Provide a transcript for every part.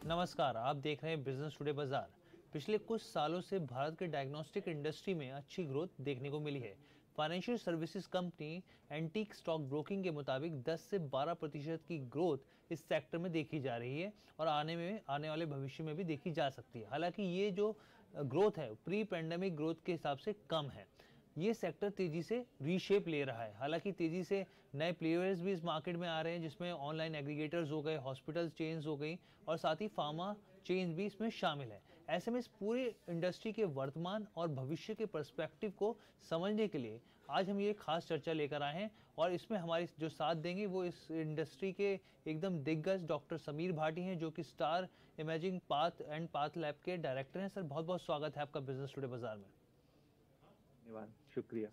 नमस्कार, आप देख रहे हैं बिजनेस टुडे बाजार। पिछले कुछ सालों से भारत के डायग्नोस्टिक इंडस्ट्री में अच्छी ग्रोथ देखने को मिली है। Financial services company antique stock broking के मुताबिक 10 से 12% की ग्रोथ इस सेक्टर में देखी जा रही है और आने वाले भविष्य में भी देखी जा सकती है। हालांकि ये जो ग्रोथ है प्री पैंडेमिक ग्रोथ के हिसाब से कम है। ये सेक्टर तेजी से रीशेप ले रहा है। हालांकि तेजी से नए प्लेयर्स भी इस मार्केट में आ रहे हैं, जिसमें ऑनलाइन एग्रीगेटर्स हो गए, हॉस्पिटल चेन्स हो गई और साथ ही फार्मा चेन भी इसमें शामिल है। ऐसे में इस पूरे इंडस्ट्री के वर्तमान और भविष्य के पर्सपेक्टिव को समझने के लिए आज हम ये खास चर्चा लेकर आए हैं और इसमें हमारी जो साथ देंगे वो इस इंडस्ट्री के एकदम दिग्गज डॉक्टर समीर भाटी हैं, जो कि star imaging path and path lab के डायरेक्टर हैं। सर, बहुत बहुत स्वागत है आपका बिजनेस टुडे बाजार में। धन्यवाद, शुक्रिया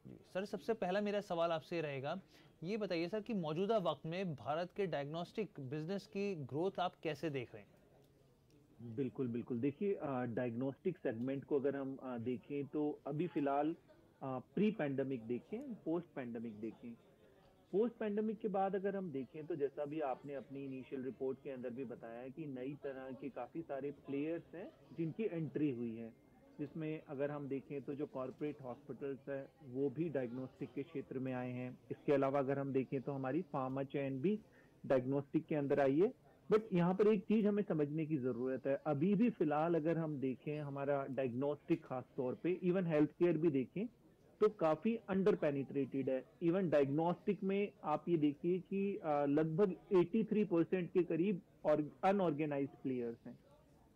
जी सर, सबसे पहला मेरा सवाल आपसे रहेगा, ये बताइए सर कि मौजूदा वक्त में भारत के डायग्नोस्टिक बिजनेस की ग्रोथ आप कैसे देख रहे हैं? बिल्कुल बिल्कुल। देखिए, डायग्नोस्टिक सेगमेंट को अगर हम देखें तो अभी फिलहाल प्री पैंडेमिक देखें, पोस्ट पैंडेमिक देखें। पोस्ट पैंडेमिक के बाद अगर हम देखें तो जैसा भी आपने अपनी इनिशियल रिपोर्ट के अंदर भी बताया है कि नई तरह के काफी सारे प्लेयर्स हैं जिनकी एंट्री हुई है, जिसमें अगर हम देखें तो जो कॉरपोरेट हॉस्पिटल्स है वो भी डायग्नोस्टिक के क्षेत्र में आए हैं। इसके अलावा अगर हम देखें तो हमारी फार्मा चेन भी डायग्नोस्टिक के अंदर आई है। बट यहाँ पर एक चीज हमें समझने की जरूरत है। अभी भी फिलहाल अगर हम देखें हमारा डायग्नोस्टिक खास तौर पे, इवन हेल्थ केयर भी देखें तो काफी अंडर पेनिट्रेटेड है। इवन डायग्नोस्टिक में आप ये देखिए कि लगभग 83% के करीब और अनऑर्गेनाइज्ड प्लेयर्स हैं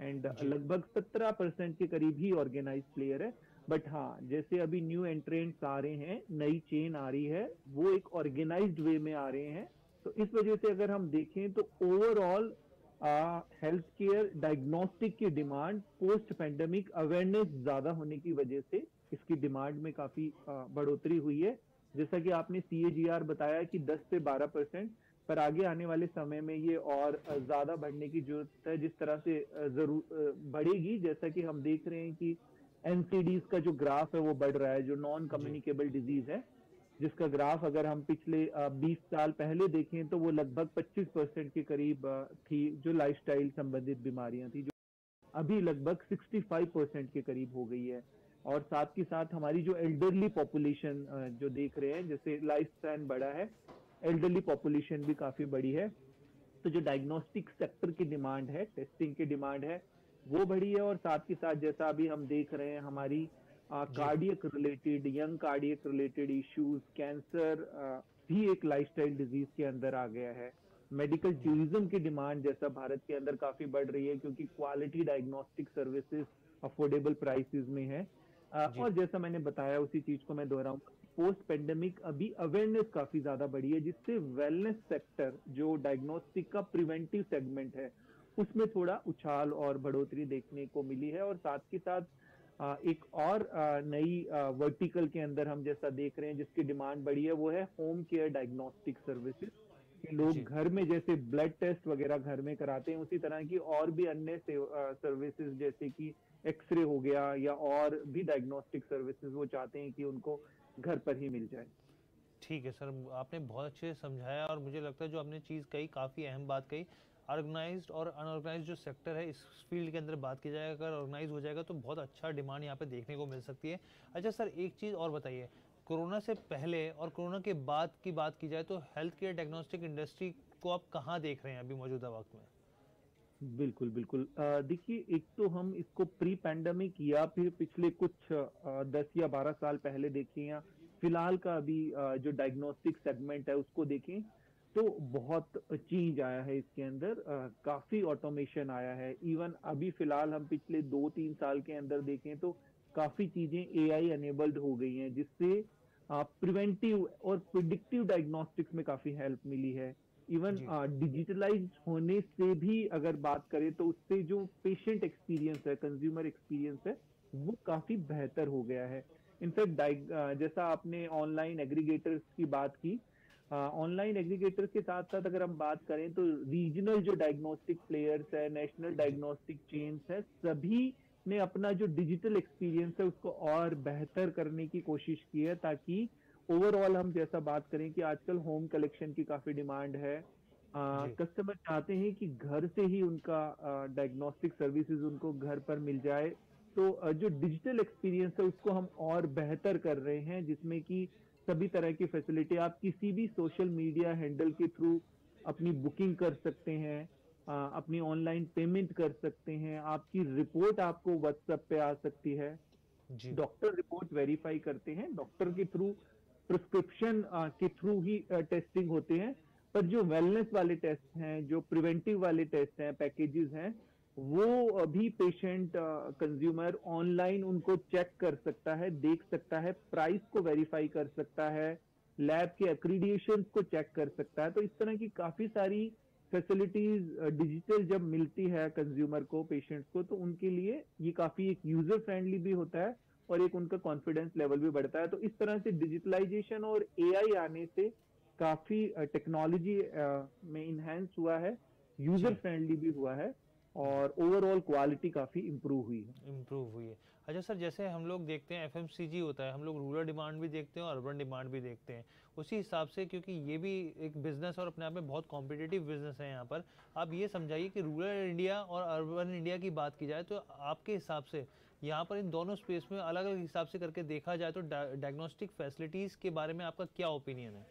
एंड लगभग 17% के करीब ही ऑर्गेनाइज्ड प्लेयर है। बट हाँ, जैसे अभी न्यू एंट्रेंट्स आ रहे हैं, नई चेन आ रही है, वो एक ऑर्गेनाइज्ड वे में आ रहे हैं। तो इस वजह से अगर हम देखें तो ओवरऑल हेल्थ केयर डायग्नोस्टिक की डिमांड पोस्ट पेंडेमिक अवेयरनेस ज्यादा होने की वजह से इसकी डिमांड में काफी बढ़ोतरी हुई है। जैसा कि आपने CAGR बताया कि 10 से 12%, पर आगे आने वाले समय में ये और ज्यादा बढ़ने की जरूरत है। जिस तरह से जरूर बढ़ेगी, जैसा कि हम देख रहे हैं कि NCDs का जो ग्राफ है वो बढ़ रहा है, जो नॉन कम्युनिकेबल डिजीज है, जिसका ग्राफ अगर हम पिछले 20 साल पहले देखें तो वो लगभग 25% के करीब थी, जो लाइफस्टाइल संबंधित बीमारियां थी, जो अभी लगभग 65% के करीब हो गई है। और साथ के साथ हमारी जो एल्डरली पॉपुलेशन जो देख रहे हैं, जैसे लाइफ स्पैन बढ़ा है, एल्डरली पॉपुलेशन भी काफी बड़ी है। तो जो डायग्नोस्टिक सेक्टर की डिमांड है, टेस्टिंग की डिमांड है, वो बढ़ी है। और साथ के साथ जैसा अभी हम देख रहे हैं हमारी cardiac related, young cardiac related issues, cancer भी एक लाइफस्टाइल डिजीज के अंदर आ गया है। मेडिकल टूरिज्म की डिमांड जैसा भारत के अंदर काफी बढ़ रही है, क्योंकि quality diagnostic services affordable prices में है। और जैसा मैंने बताया उसी चीज को मैं दोहराऊंगा, पोस्ट पेंडेमिक अभी अवेयरनेस काफी ज्यादा बढ़ी है, जिससे वेलनेस सेक्टर जो डायग्नोस्टिक का प्रिवेंटिव सेगमेंट है उसमें थोड़ा उछाल और बढ़ोतरी देखने को मिली है। और साथ के साथ एक और नई वर्टिकल के अंदर हम जैसा देख रहे हैं जिसकी डिमांड बढ़ी है, वो है होम केयर डायग्नोस्टिक सर्विसेज। लोग घर में जैसे ब्लड टेस्ट वगैरह घर में कराते हैं, उसी तरह की और भी अन्य सर्विसेज जैसे कि एक्सरे हो गया या और भी डायग्नोस्टिक सर्विसेज वो चाहते हैं कि उनको घर पर ही मिल जाए। ठीक है सर, आपने बहुत अच्छे से समझाया और मुझे लगता है जो आपने चीज़ कही काफ़ी अहम बात कही। ऑर्गेनाइज्ड और अनऑर्गेनाइज्ड जो सेक्टर है इस फील्ड के अंदर बात की जाए, अगर ऑर्गेनाइज हो जाएगा तो बहुत अच्छा डिमांड यहाँ पे देखने को मिल सकती है। अच्छा सर, एक चीज़ और बताइए, कोरोना से पहले और कोरोना के बाद की बात की जाए तो हेल्थ केयर डायग्नोस्टिक इंडस्ट्री को आप कहाँ देख रहे हैं अभी मौजूदा वक्त में? बिल्कुल बिल्कुल। देखिए, एक तो हम इसको प्री पैंडेमिक या फिर पिछले कुछ 10 या 12 साल पहले देखें, या फिलहाल का अभी जो डायग्नोस्टिक सेगमेंट है उसको देखें, तो बहुत चेंज आया है इसके अंदर। काफी ऑटोमेशन आया है। इवन अभी फिलहाल हम पिछले 2-3 साल के अंदर देखें तो काफी चीजें AI एनेबल्ड हो गई हैं, जिससे प्रिवेंटिव और प्रिडिक्टिव डायग्नोस्टिक्स में काफी हेल्प मिली है। इवन डिजिटलाइज होने से भी अगर बात करें तो उससे जो पेशेंट एक्सपीरियंस है, कंज्यूमर एक्सपीरियंस है, वो काफी बेहतर हो गया है। इनफैक्ट जैसा आपने ऑनलाइन एग्रीगेटर्स की बात की, ऑनलाइन एग्रीगेटर्स के साथ साथ अगर हम बात करें तो रीजनल जो डायग्नोस्टिक प्लेयर्स है, नेशनल डायग्नोस्टिक चेन्स है, सभी ने अपना जो डिजिटल एक्सपीरियंस है उसको और बेहतर करने की कोशिश की है, ताकि ओवरऑल हम जैसा बात करें कि आजकल होम कलेक्शन की काफी डिमांड है, जी। कस्टमर चाहते हैं कि घर से ही उनका डायग्नोस्टिक सर्विसेज उनको घर पर मिल जाए। तो जो डिजिटल एक्सपीरियंस है उसको हम और बेहतर कर रहे हैं, जिसमें कि सभी तरह की फैसिलिटी आप किसी भी सोशल मीडिया हैंडल के थ्रू अपनी बुकिंग कर सकते हैं, अपनी ऑनलाइन पेमेंट कर सकते हैं, आपकी रिपोर्ट आपको व्हाट्सएप पे आ सकती है। जी। डॉक्टर रिपोर्ट वेरीफाई करते हैं, डॉक्टर के थ्रू प्रिस्क्रिप्शन के थ्रू ही टेस्टिंग होते हैं। पर जो वेलनेस वाले टेस्ट हैं, जो प्रिवेंटिव वाले टेस्ट हैं, पैकेजेस हैं, वो अभी पेशेंट कंज्यूमर ऑनलाइन उनको चेक कर सकता है, देख सकता है, प्राइस को वेरीफाई कर सकता है, लैब के एक्रीडिएशन को चेक कर सकता है। तो इस तरह की काफी सारी फैसिलिटीज डिजिटल जब मिलती है कंज्यूमर को, पेशेंट्स को, तो उनके लिए ये काफी एक यूजर फ्रेंडली भी होता है और एक उनका कॉन्फिडेंस लेवल भी बढ़ता है। तो इस तरह से डिजिटलाइजेशन और एआई आने से काफी टेक्नोलॉजी में इन्हेंस हुआ है, यूजर जी। फ्रेंडली भी हुआ है जी। और ओवरऑल क्वालिटी काफी इंप्रूव हुई है। इम्प्रूव हुई है। अच्छा सर, जैसे हम लोग देखते हैं एफएमसीजी होता है, हम लोग रूरल डिमांड भी देखते हैं और अर्बन डिमांड भी देखते हैं। उसी हिसाब से, क्योंकि ये भी एक बिजनेस और अपने आप में बहुत कॉम्पिटिटिव बिजनेस है यहाँ पर, आप ये समझाइए कि रूरल इंडिया और अर्बन इंडिया की बात की जाए तो आपके हिसाब से यहाँ पर इन दोनों स्पेस में अलग अलग हिसाब से करके देखा जाए तो डायग्नोस्टिक फैसिलिटीज़ के बारे में आपका क्या ओपिनियन है?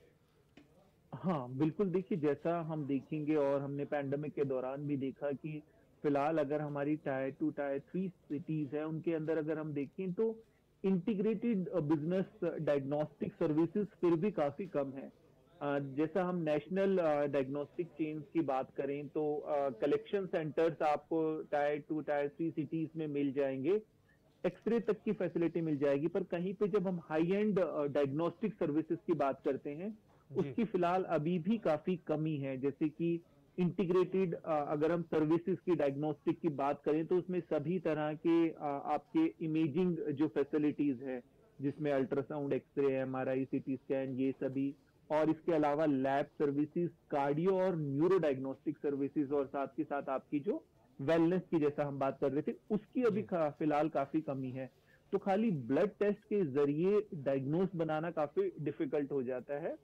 हाँ, बिल्कुल। देखिए, जैसा हम देखेंगे और हमने पैंडेमिक के दौरान भी देखा कि फिलहाल अगर हमारी टायर 2, टायर 3 सिटीज़ हैं, उनके अंदर अगर हम देखें तो इंटीग्रेटेड बिज़नेस डायग्नोस्टिक सर्विसेज़ फिर भी काफ़ी कम है। जैसा हम नेशनल डायग्नोस्टिक चेन्स की बात करें तो कलेक्शन सेंटर्स आपको टायर 2, टायर 3 सिटीज़ में मिल जाएँगे। एक्स-रे तक की फैसिलिटी मिल जाएगी, पर कहीं पे जब हम हाई एंड डायग्नोस्टिक सर्विसेज की बात करते हैं, जी। उसकी फिलहाल अभी भी काफी कमी है। जैसे कि इंटीग्रेटेड अगर हम सर्विसेज की डायग्नोस्टिक की बात करें तो उसमें सभी तरह के आपके इमेजिंग जो फैसिलिटीज है, जिसमें ultrasound, X-ray, MRI, CT scan, ये सभी, और इसके अलावा लैब सर्विसेज, कार्डियो और न्यूरो डायग्नोस्टिक सर्विसेज, और साथ के साथ आपकी जो वेलनेस की जैसा हम बात कर रहे थे, उसकी अभी जी। फिलहाल काफी कमी है। तो खाली ब्लड टेस्ट के जरिए डायग्नोस बनाना काफी डिफिकल्ट हो जाता है।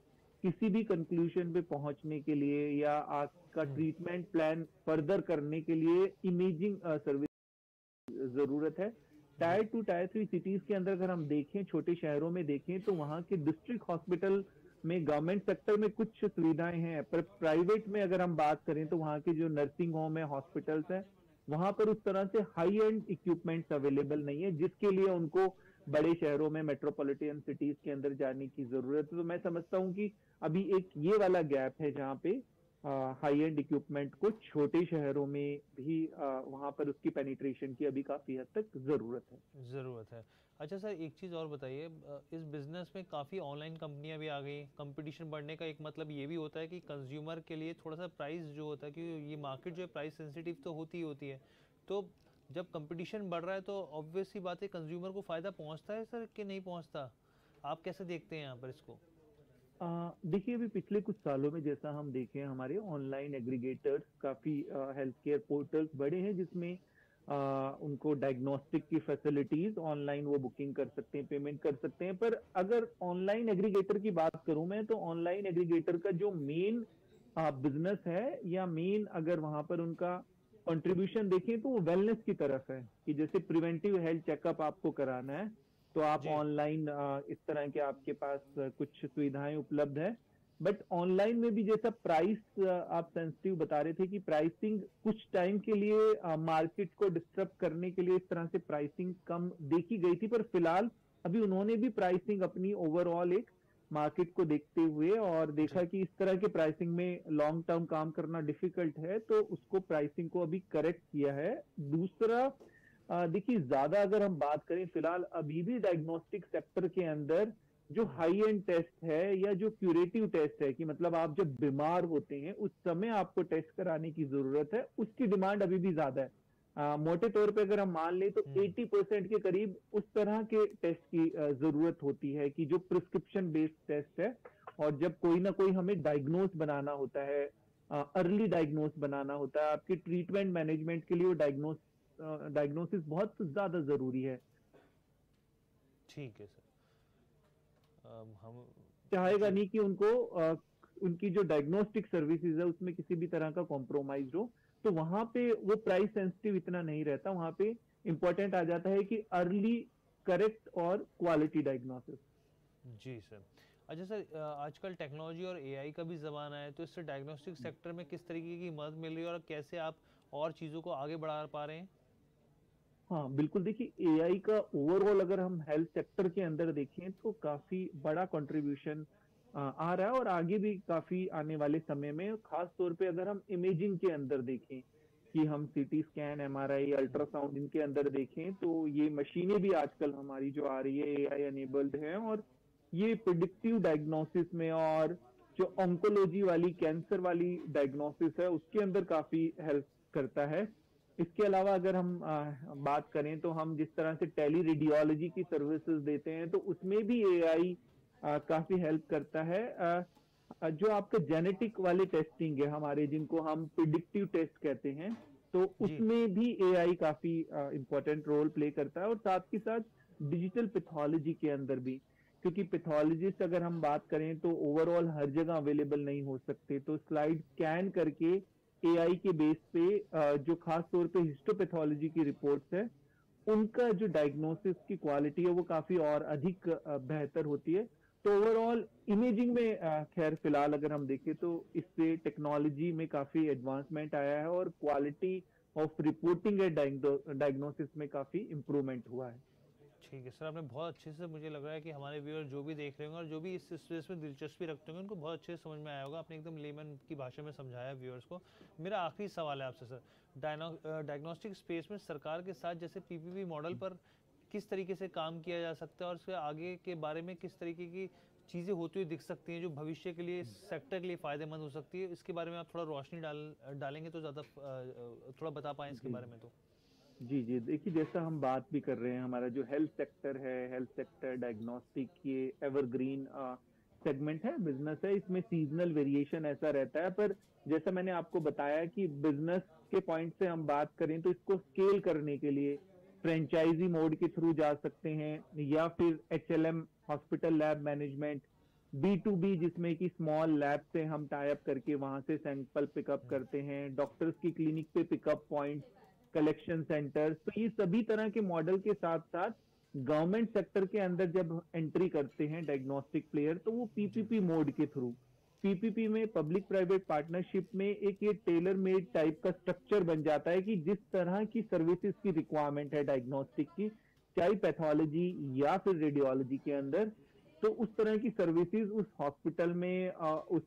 किसी भी कंक्लूजन पे पहुंचने के लिए या आपका हम्म। ट्रीटमेंट प्लान फर्दर करने के लिए इमेजिंग सर्विस जरूरत है। जी। टायर 2, टायर 3 सिटीज के अंदर अगर हम देखें, छोटे शहरों में देखें, तो वहाँ के डिस्ट्रिक्ट हॉस्पिटल में गवर्नमेंट सेक्टर में कुछ सुविधाएं हैं, पर प्राइवेट में अगर हम बात करें तो वहाँ के जो नर्सिंग होम है, हॉस्पिटल्स हैं, वहां पर उस तरह से हाई एंड इक्विपमेंट्स अवेलेबल नहीं है, जिसके लिए उनको बड़े शहरों में, मेट्रोपॉलिटन सिटीज के अंदर जाने की जरूरत है। तो मैं समझता हूँ कि अभी एक ये वाला गैप है जहाँ पे हाई एंड इक्विपमेंट को छोटे शहरों में भी वहां पर उसकी पेनिट्रेशन की अभी काफी हद तक जरूरत है। ज़रूरत है। अच्छा सर, एक चीज़ और बताइए, इस बिज़नेस में काफ़ी ऑनलाइन कंपनियां भी आ गई। कंपटीशन बढ़ने का एक मतलब ये भी होता है कि कंज्यूमर के लिए थोड़ा सा प्राइस जो होता है, क्योंकि ये मार्केट जो है प्राइस सेंसिटिव तो होती ही होती है। तो जब कंपटीशन बढ़ रहा है तो ऑब्वियस सी बात है, कंज्यूमर को फ़ायदा पहुंचता है सर कि नहीं पहुंचता? आप कैसे देखते हैं यहाँ पर इसको? देखिए, अभी पिछले कुछ सालों में जैसा हम देखें, हमारे ऑनलाइन एग्रीगेटर्स काफी हेल्थ केयर पोर्टल्स बड़े हैं, जिसमें उनको डायग्नोस्टिक की फैसिलिटीज ऑनलाइन वो बुकिंग कर सकते हैं, पेमेंट कर सकते हैं। पर अगर ऑनलाइन एग्रीगेटर की बात करूं मैं, तो ऑनलाइन एग्रीगेटर का जो मेन बिजनेस है, या मेन अगर वहां पर उनका कंट्रीब्यूशन देखें, तो वो वेलनेस की तरफ है, कि जैसे प्रिवेंटिव हेल्थ चेकअप आपको कराना है तो आप जी। ऑनलाइन इस तरह के आपके पास कुछ सुविधाएं उपलब्ध है। बट ऑनलाइन में भी जैसा प्राइस आप सेंसिटिव बता रहे थे, कि प्राइसिंग कुछ टाइम के लिए मार्केट को डिस्टर्ब करने के लिए इस तरह से प्राइसिंग कम देखी गई थी, पर फिलहाल अभी उन्होंने भी प्राइसिंग अपनी ओवरऑल एक मार्केट को देखते हुए और देखा जी। कि इस तरह के प्राइसिंग में लॉन्ग टर्म काम करना डिफिकल्ट है, तो उसको प्राइसिंग को अभी करेक्ट किया है। दूसरा, देखिए, ज्यादा अगर हम बात करें, फिलहाल अभी भी डायग्नोस्टिक सेक्टर के अंदर जो हम्म। हाई एंड टेस्ट है या जो क्यूरेटिव टेस्ट है, कि मतलब आप जब बीमार होते हैं उस समय आपको टेस्ट कराने की जरूरत है, उसकी डिमांड अभी भी ज्यादा है। मोटे तौर पे अगर हम मान लें तो हम्म। 80% के करीब उस तरह के टेस्ट की जरूरत होती है, कि जो प्रिस्क्रिप्शन बेस्ड टेस्ट है, और जब कोई ना कोई हमें डायग्नोस बनाना होता है, अर्ली डायग्नोस बनाना होता है, आपकी ट्रीटमेंट मैनेजमेंट के लिए वो डायग्नोसिस बहुत ज्यादा जरूरी है। ठीक है सर। हम। चाहेगा जी। नहीं कि उनको उनकी जो डायग्नोस्टिक सर्विसेज है उसमें किसी भी तरह का कॉम्प्रोमाइज हो, तो वहां पे वो प्राइस सेंसिटिव इतना नहीं रहता, वहां पे इंपॉर्टेंट आ जाता है कि अर्ली, करेक्ट और क्वालिटी डायग्नोसिस। जी सर। अच्छा सर, आजकल टेक्नोलॉजी और एआई का भी ज़माना है, तो इससे डायग्नोस्टिक सेक्टर में किस तरीके की मदद मिल रही है और कैसे आप और चीज़ों को आगे बढ़ा पा रहे हैं? हाँ बिल्कुल, देखिए एआई का ओवरऑल अगर हम हेल्थ सेक्टर के अंदर देखें तो काफी बड़ा कंट्रीब्यूशन आ रहा है, और आगे भी काफी आने वाले समय में, खास तौर पे अगर हम इमेजिंग के अंदर देखें कि हम सीटी स्कैन, एमआरआई, अल्ट्रासाउंड इनके अंदर देखें, तो ये मशीनें भी आजकल हमारी जो आ रही है एआई एनेबल्ड है, और ये प्रिडिक्टिव डायग्नोसिस में और जो ऑन्कोलॉजी वाली, कैंसर वाली डायग्नोसिस है उसके अंदर काफी हेल्प करता है। इसके अलावा अगर हम बात करें तो हम जिस तरह से टेली रेडियोलॉजी की सर्विसेज देते हैं, तो उसमें भी एआई काफी हेल्प करता है। जो आपका जेनेटिक वाले टेस्टिंग है हमारे, जिनको हम प्रिडिक्टिव टेस्ट कहते हैं, तो जी। उसमें भी एआई काफी इंपॉर्टेंट रोल प्ले करता है, और साथ ही साथ डिजिटल पैथोलॉजी के अंदर भी, क्योंकि पैथोलॉजिस्ट अगर हम बात करें तो ओवरऑल हर जगह अवेलेबल नहीं हो सकते, तो स्लाइड स्कैन करके एआई के बेस पे जो खास तौर पे हिस्टोपैथोलॉजी की रिपोर्ट्स है, उनका जो डायग्नोसिस की क्वालिटी है वो काफी और अधिक बेहतर होती है। तो ओवरऑल इमेजिंग में खैर फिलहाल अगर हम देखें तो इससे टेक्नोलॉजी में काफी एडवांसमेंट आया है, और quality of reporting and diagnosis में काफी इम्प्रूवमेंट हुआ है। ठीक है सर, आपने बहुत अच्छे से, मुझे लग रहा है कि हमारे व्यूअर जो भी देख रहे होंगे और जो भी इस स्पेस में दिलचस्पी रखते होंगे उनको बहुत अच्छे से समझ में आया होगा। आपने एकदम लेमन की भाषा में समझाया व्यूअर्स को। मेरा आखिरी सवाल है आपसे सर, डायग्नोस्टिक स्पेस में सरकार के साथ जैसे पीपीपी मॉडल पर किस तरीके से काम किया जा सकता है और उसके आगे के बारे में किस तरीके की चीज़ें होती हुई दिख सकती हैं जो भविष्य के लिए, सेक्टर के लिए फ़ायदेमंद हो सकती है, इसके बारे में आप थोड़ा रोशनी डालेंगे तो ज़्यादा थोड़ा बता पाएँ इसके जी बारे में तो। जी जी, देखिए जैसा हम बात भी कर रहे हैं, हमारा जो हेल्थ सेक्टर है, हेल्थ सेक्टर डायग्नोस्टिक, ये एवरग्रीन सेगमेंट है, बिजनेस है, इसमें सीजनल वेरिएशन ऐसा रहता है, पर जैसा मैंने आपको बताया कि बिजनेस के पॉइंट से हम बात करें तो इसको स्केल करने के लिए फ्रेंचाइजी मोड के थ्रू जा सकते हैं, या फिर HLM, hospital lab management, B to B, जिसमें कि स्मॉल लैब से हम टाई अप करके वहां से सैंपल पिकअप करते हैं, डॉक्टर्स की क्लिनिक पे पिकअप पॉइंट, कलेक्शन सेंटर्स, तो ये सभी तरह के मॉडल के साथ साथ गवर्नमेंट सेक्टर के अंदर जब एंट्री करते हैं डायग्नोस्टिक प्लेयर, तो वो जी। पीपीपी मोड के थ्रू, पीपीपी में पब्लिक प्राइवेट पार्टनरशिप में एक ये टेलर मेड टाइप का स्ट्रक्चर बन जाता है कि जिस तरह की सर्विसेज की रिक्वायरमेंट है डायग्नोस्टिक की, चाहे पैथोलॉजी या फिर रेडियोलॉजी के अंदर, तो उस तरह की सर्विसेज उस हॉस्पिटल में, उस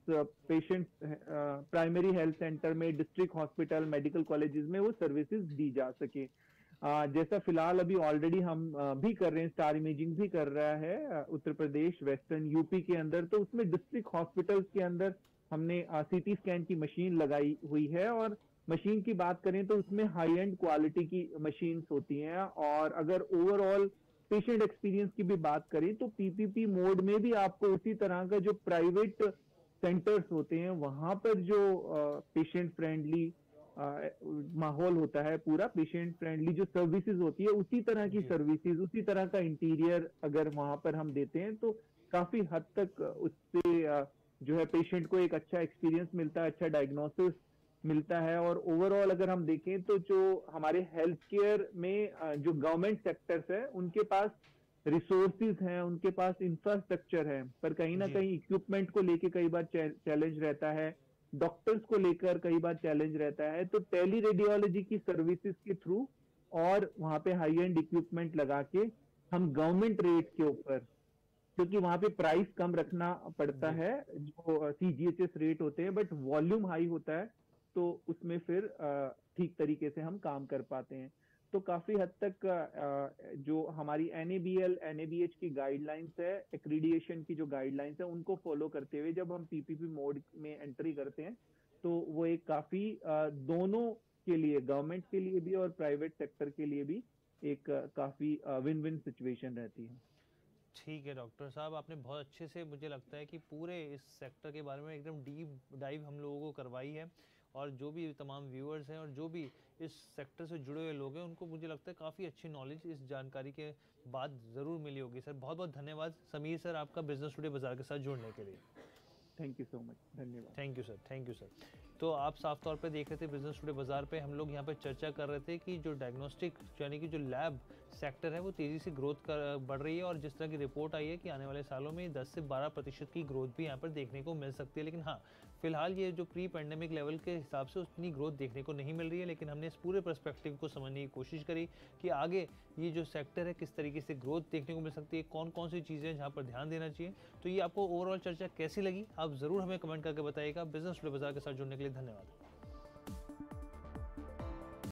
पेशेंट प्राइमरी हेल्थ सेंटर में, डिस्ट्रिक्ट हॉस्पिटल, मेडिकल कॉलेजेस में वो सर्विसेज दी जा सके। जैसा फिलहाल अभी ऑलरेडी हम भी कर रहे हैं, स्टार इमेजिंग भी कर रहा है उत्तर प्रदेश, वेस्टर्न यूपी के अंदर, तो उसमें डिस्ट्रिक्ट हॉस्पिटल्स के अंदर हमने सीटी स्कैन की मशीन लगाई हुई है, और मशीन की बात करें तो उसमें हाई एंड क्वालिटी की मशीन्स होती हैं, और अगर ओवरऑल पेशेंट एक्सपीरियंस की भी बात करें तो पीपीपी मोड में भी आपको उसी तरह का जो प्राइवेट सेंटर्स होते हैं वहां पर जो पेशेंट फ्रेंडली माहौल होता है, पूरा पेशेंट फ्रेंडली जो सर्विसेज होती है, उसी तरह की जी। सर्विसेज, उसी तरह का इंटीरियर अगर वहां पर हम देते हैं, तो काफी हद तक उससे जो है पेशेंट को एक अच्छा एक्सपीरियंस मिलता है, अच्छा डायग्नोसिस मिलता है। और ओवरऑल अगर हम देखें तो जो हमारे हेल्थ केयर में जो गवर्नमेंट सेक्टर्स है उनके पास रिसोर्सेज हैं, उनके पास इंफ्रास्ट्रक्चर है, पर कहीं ना जी। कहीं इक्विपमेंट को लेके कई बार चैलेंज रहता है, डॉक्टर्स को लेकर कई बार चैलेंज रहता है, तो टेली रेडियोलॉजी की सर्विसेज के थ्रू और वहां पे हाई एंड इक्विपमेंट लगा के हम गवर्नमेंट रेट के ऊपर, क्योंकि वहां पे प्राइस कम रखना पड़ता जी। है, जो सीजीएचएस रेट होते हैं, बट वॉल्यूम हाई होता है, तो उसमें फिर ठीक तरीके से हम काम कर पाते हैं। तो काफी हद तक जो हमारी एनएबीएल एनएबीएच की गाइडलाइंस है, एक्रीडिएशन की जो गाइडलाइंस है, उनको फॉलो करते हुए जब हम पीपीपी मोड में एंट्री करते हैं, तो वो एक काफी दोनों के लिए, गवर्नमेंट के लिए भी और प्राइवेट सेक्टर के लिए भी एक काफी विन विन सिचुएशन रहती है। ठीक है डॉक्टर साहब, आपने बहुत अच्छे से, मुझे लगता है कि पूरे इस सेक्टर के बारे में एकदम डीप डाइव हम लोगों को करवाई है, और जो भी तमाम व्यूअर्स हैं और जो भी इस सेक्टर से जुड़े हुए लोग हैं उनको मुझे लगता है काफ़ी अच्छी नॉलेज इस जानकारी के बाद ज़रूर मिली होगी। सर बहुत बहुत धन्यवाद समीर सर आपका बिजनेस टुडे बाजार के साथ जुड़ने के लिए। थैंक यू सो मच, धन्यवाद। Thank you sir, thank you sir. तो आप साफ तौर पे देख रहे थे बिजनेस टुडे बाजार पे हम लोग यहाँ पे चर्चा कर रहे थे कि जो डायग्नोस्टिक यानी कि जो लैब सेक्टर है वो तेज़ी से ग्रोथ कर बढ़ रही है, और जिस तरह की रिपोर्ट आई है कि आने वाले सालों में 10 से 12% की ग्रोथ भी यहाँ पर देखने को मिल सकती है। लेकिन हाँ, फिलहाल ये जो प्री पैंडेमिक लेवल के हिसाब से उतनी ग्रोथ देखने को नहीं मिल रही है, लेकिन हमने इस पूरे पर्सपेक्टिव को समझने की कोशिश करी कि आगे ये जो सेक्टर है किस तरीके से ग्रोथ देखने को मिल सकती है, कौन कौन सी चीज़ें हैं जहाँ पर ध्यान देना चाहिए। तो ये आपको ओवरऑल चर्चा कैसी लगी, आप ज़रूर हमें कमेंट करके बताइएगा। बिजनेस टुडे बाजार के साथ जुड़ने के लिए धन्यवाद।